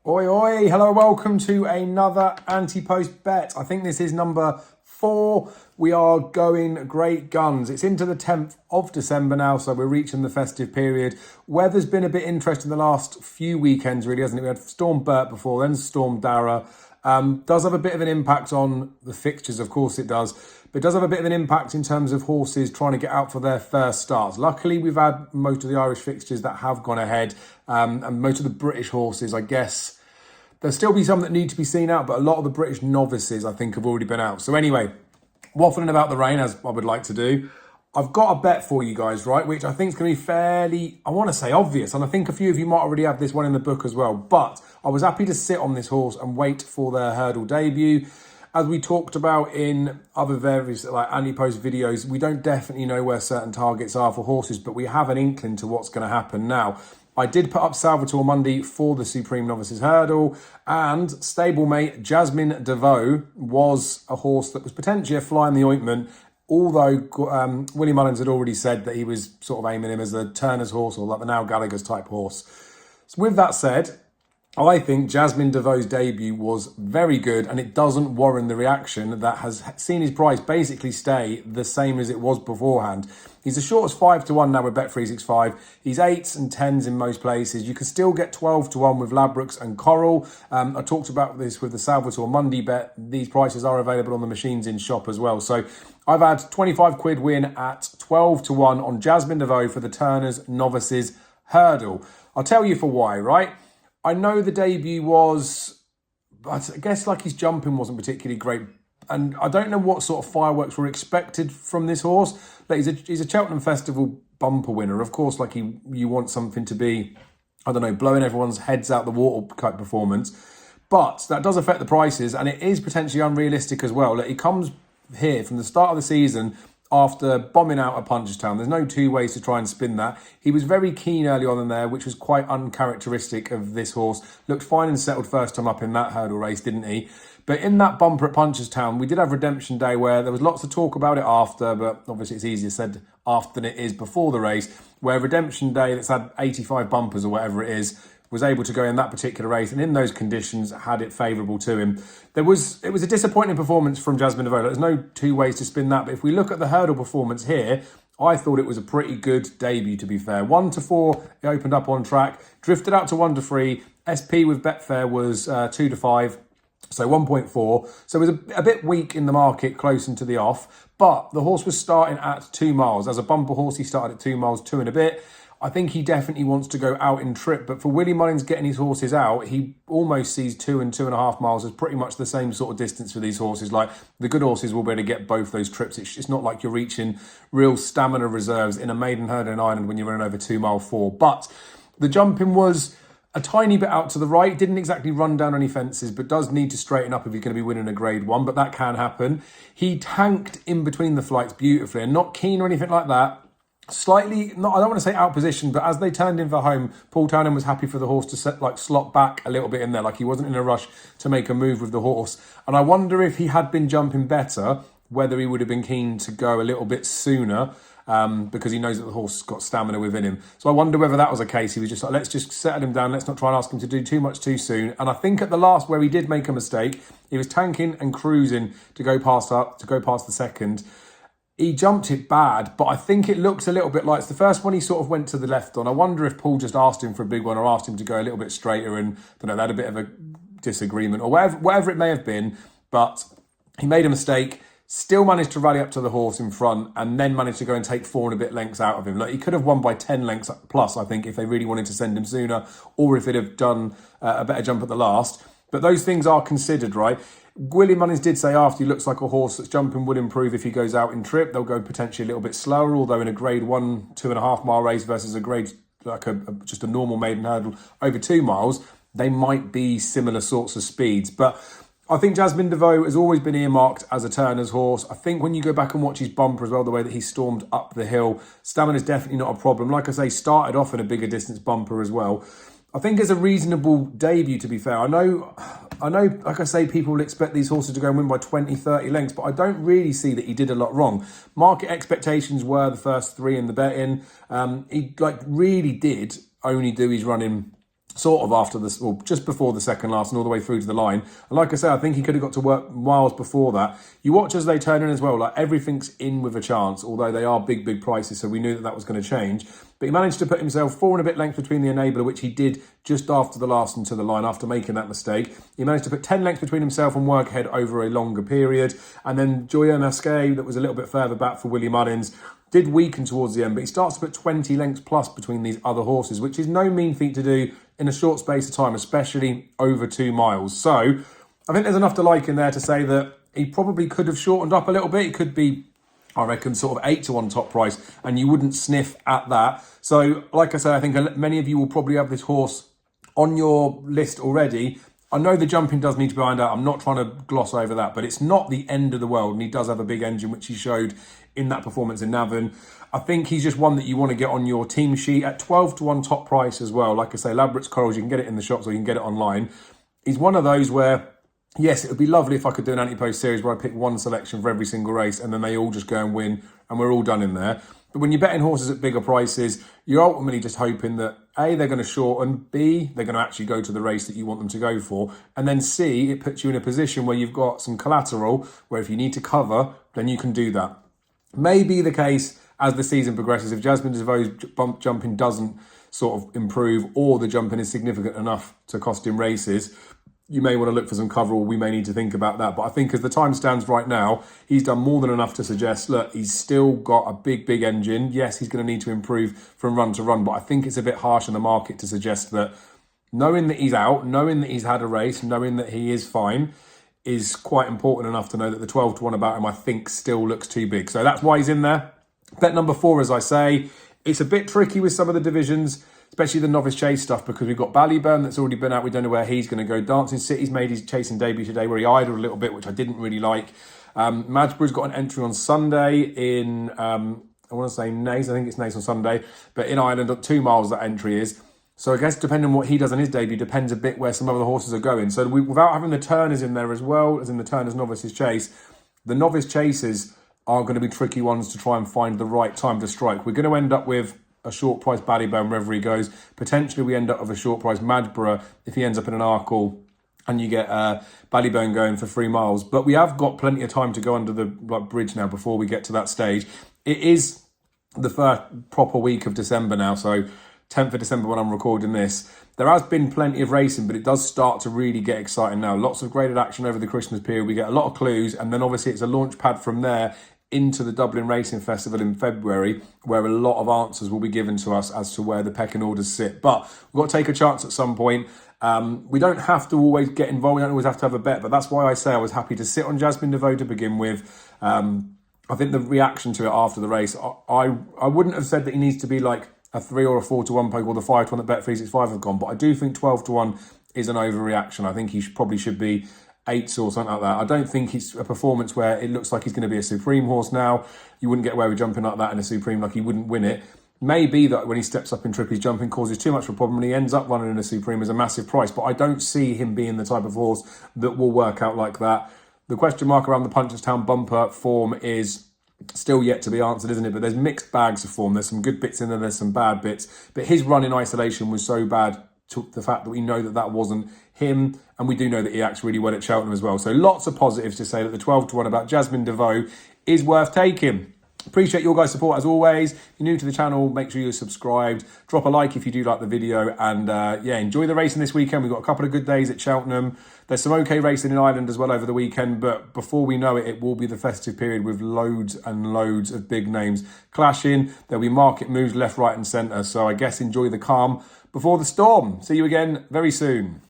Oi, oi, hello, welcome to another Ante-Post bet. I think this is number 4. We are going great guns. It's into the 10th of December now, so we're reaching the festive period. Weather's been a bit interesting the last few weekends, really, hasn't it? We had Storm Bert before, then Storm Dara. Does have a bit of an impact on the fixtures, of course it does. But it does have a bit of an impact in terms of horses trying to get out for their first starts. Luckily, we've had most of the Irish fixtures that have gone ahead, and most of the British horses, I guess. There'll still be some that need to be seen out, but a lot of the British novices, I think, have already been out. So anyway, waffling about the rain, as I would like to do, I've got a bet for you guys, right, which I think is going to be fairly, I want to say obvious, and I think a few of you might already have this one in the book as well, but I was happy to sit on this horse and wait for their hurdle debut. As we talked about in other various like Ante-Post videos, we don't definitely know where certain targets are for horses, but we have an inkling to what's going to happen now. I did put up Salvatore Mundi for the Supreme Novices Hurdle, and stablemate Jasmine De Vaux was a horse that was potentially a fly in the ointment, although Willie Mullins had already said that he was sort of aiming him as a Turner's horse or like the now Gallagher's type horse. So with that said, I think Jasmine De Vaux' debut was very good, and it doesn't warrant the reaction that has seen his price basically stay the same as it was beforehand. He's as short as 5-1 now with Bet365. He's 8s and 10s in most places. You can still get 12-1 with Ladbrokes and Coral. I talked about this with the Salvatore Mundi bet. These prices are available on the machines in shop as well. So I've had 25 quid win at 12-1 on Jasmine De Vaux for the Turner's Novices Hurdle. I'll tell you for why, right? I know the debut was, but I guess like his jumping wasn't particularly great. And I don't know what sort of fireworks were expected from this horse. Like he's a Cheltenham Festival bumper winner. Of course, like you want something to be, I don't know, blowing everyone's heads out the water type performance. But that does affect the prices, and it is potentially unrealistic as well. Like he comes here from the start of the season after bombing out at Punchestown. There's no two ways to try and spin that. He was very keen early on in there, which was quite uncharacteristic of this horse. Looked fine and settled first time up in that hurdle race, didn't he? But in that bumper at Punchestown, we did have Redemption Day where there was lots of talk about it after, but obviously it's easier said after than it is before the race, where Redemption Day that's had 85 bumpers or whatever it is, was able to go in that particular race, and in those conditions had it favourable to him. It was a disappointing performance from Jasmine De Vaux. There's no two ways to spin that, but if we look at the hurdle performance here, I thought it was a pretty good debut, to be fair. 1-4, it opened up on track, drifted out to 1-3. SP with Betfair was 2-5. So 1.4. So it was a bit weak in the market, close into the off. But the horse was starting at 2 miles. As a bumper horse, he started at 2 miles, 2 and a bit. I think he definitely wants to go out in trip. But for Willie Mullins getting his horses out, he almost sees 2 and 2.5 miles as pretty much the same sort of distance for these horses. Like the good horses will be able to get both those trips. It's not like you're reaching real stamina reserves in a maiden hurdle in Ireland when you're running over 2 mile 4. But the jumping was a tiny bit out to the right, didn't exactly run down any fences, but does need to straighten up if he's going to be winning a grade 1, but that can happen. He tanked in between the flights beautifully and not keen or anything like that. Slightly, not, I don't want to say out position, but as they turned in for home, Paul Townend was happy for the horse to slot back a little bit in there, like he wasn't in a rush to make a move with the horse. And I wonder if he had been jumping better, whether he would have been keen to go a little bit sooner, because he knows that the horse has got stamina within him. So I wonder whether that was the case. He was just like, let's just settle him down. Let's not try and ask him to do too much too soon. And I think at the last where he did make a mistake, he was tanking and cruising to go past the second. He jumped it bad, but I think it looks a little bit like it's the first one he sort of went to the left on. I wonder if Paul just asked him for a big one or asked him to go a little bit straighter, and I don't know, they had a bit of a disagreement or whatever it may have been. But he made a mistake, still managed to rally up to the horse in front, and then managed to go and take 4 and a bit lengths out of him. Like he could have won by 10 lengths plus, I think, if they really wanted to send him sooner, or if he'd have done a better jump at the last. But those things are considered, right? Willie Mullins did say after, he looks like a horse that's jumping would improve if he goes out in trip. They'll go potentially a little bit slower, although in a grade 1, 2.5 mile race versus a grade, like just a normal maiden hurdle over 2 miles, they might be similar sorts of speeds. But I think Jasmine De Vaux has always been earmarked as a Turner's horse. I think when you go back and watch his bumper as well, the way that he stormed up the hill, stamina is definitely not a problem. Like I say, started off in a bigger distance bumper as well. I think it's a reasonable debut, to be fair. I know, like I say, people will expect these horses to go and win by 20, 30 lengths, but I don't really see that he did a lot wrong. Market expectations were the first 3 in the betting. He really did only do his running sort of after this, or just before the second last and all the way through to the line. And like I say, I think he could have got to work miles before that. You watch as they turn in as well, like everything's in with a chance, although they are big, big prices, so we knew that was going to change. But he managed to put himself 4 and a bit lengths between the enabler, which he did just after the last and to the line, after making that mistake. He managed to put 10 lengths between himself and work ahead over a longer period. And then Joya Masquet, that was a little bit further back for Willie Mullins, did weaken towards the end, but he starts to put 20 lengths plus between these other horses, which is no mean feat to do in a short space of time, especially over 2 miles. So I think there's enough to like in there to say that he probably could have shortened up a little bit. It could be, I reckon, sort of 8 to 1 top price, and you wouldn't sniff at that. So like I said, I think many of you will probably have this horse on your list already. I know the jumping does need to be ironed out. I'm not trying to gloss over that, but it's not the end of the world. And he does have a big engine, which he showed in that performance in Navan. I think he's just one that you want to get on your team sheet at 12 to 1 top price as well. Like I say, Ladbrokes Corals, you can get it in the shops or you can get it online. He's one of those where, yes, it would be lovely if I could do an Ante-Post series where I pick one selection for every single race and then they all just go and win and we're all done in there. But when you're betting horses at bigger prices, you're ultimately just hoping that A, they're going to shorten, B, they're going to actually go to the race that you want them to go for, and then C, it puts you in a position where you've got some collateral where if you need to cover, then you can do that. May be the case as the season progresses, if Jasmine De Vaux' jumping doesn't sort of improve or the jumping is significant enough to cost him races, you may want to look for some cover, or we may need to think about that. But I think as the time stands right now, he's done more than enough to suggest, look, he's still got a big, big engine. Yes, he's going to need to improve from run to run, but I think it's a bit harsh in the market to suggest that knowing that he's out, knowing that he's had a race, knowing that he is fine, is quite important enough to know that the 12 to 1 about him, I think, still looks too big. So that's why he's in there. Bet number 4, as I say, it's a bit tricky with some of the divisions, especially the novice chase stuff, because we've got Ballyburn that's already been out. We don't know where he's going to go. Dancing City's made his chasing debut today, where he idled a little bit, which I didn't really like. Madgebury's got an entry on Sunday in, I want to say Naas. I think it's Naas on Sunday. But in Ireland, at 2 miles that entry is. So I guess depending on what he does in his debut, depends a bit where some other horses are going. So without having the Turners in there as well, as in the Turners Novices Chase, the novice chases are going to be tricky ones to try and find the right time to strike. We're going to end up with a short price Ballyburn wherever he goes. Potentially we end up with a short price Madgeborough if he ends up in an Arkle and you get Ballyburn going for 3 miles. But we have got plenty of time to go under the bridge now before we get to that stage. It is the first proper week of December now, so 10th of December when I'm recording this. There has been plenty of racing, but it does start to really get exciting now. Lots of graded action over the Christmas period. We get a lot of clues, and then obviously it's a launch pad from there into the Dublin Racing Festival in February, where a lot of answers will be given to us as to where the pecking orders sit. But we've got to take a chance at some point. We don't have to always get involved. We don't always have to have a bet, but that's why I say I was happy to sit on Jasmine De Vaux to begin with. I think the reaction to it after the race, I wouldn't have said that he needs to be like a 3 or a 4 to 1 poke or the 5 to 1 that Bet365 have gone, but I do think 12 to 1 is an overreaction. I think he probably should be 8s or something like that. I don't think it's a performance where it looks like he's going to be a Supreme horse now. You wouldn't get away with jumping like that in a Supreme, like he wouldn't win it. Maybe that when he steps up in trip, his jumping causes too much of a problem and he ends up running in a Supreme as a massive price. But I don't see him being the type of horse that will work out like that. The question mark around the Punchestown bumper form is still yet to be answered, isn't it? But there's mixed bags of form. There's some good bits in there, there's some bad bits. But his run in isolation was so bad to the fact that we know that that wasn't him, and we do know that he acts really well at Cheltenham as well. So lots of positives to say that the 12 to 1 about Jasmine De Vaux is worth taking. Appreciate your guys' support as always. If you're new to the channel, make sure you're subscribed. Drop a like if you do like the video, and yeah, enjoy the racing this weekend. We've got a couple of good days at Cheltenham. There's some okay racing in Ireland as well over the weekend, but before we know it, it will be the festive period with loads and loads of big names clashing. There'll be market moves left, right and centre. So I guess enjoy the calm before the storm. See you again very soon.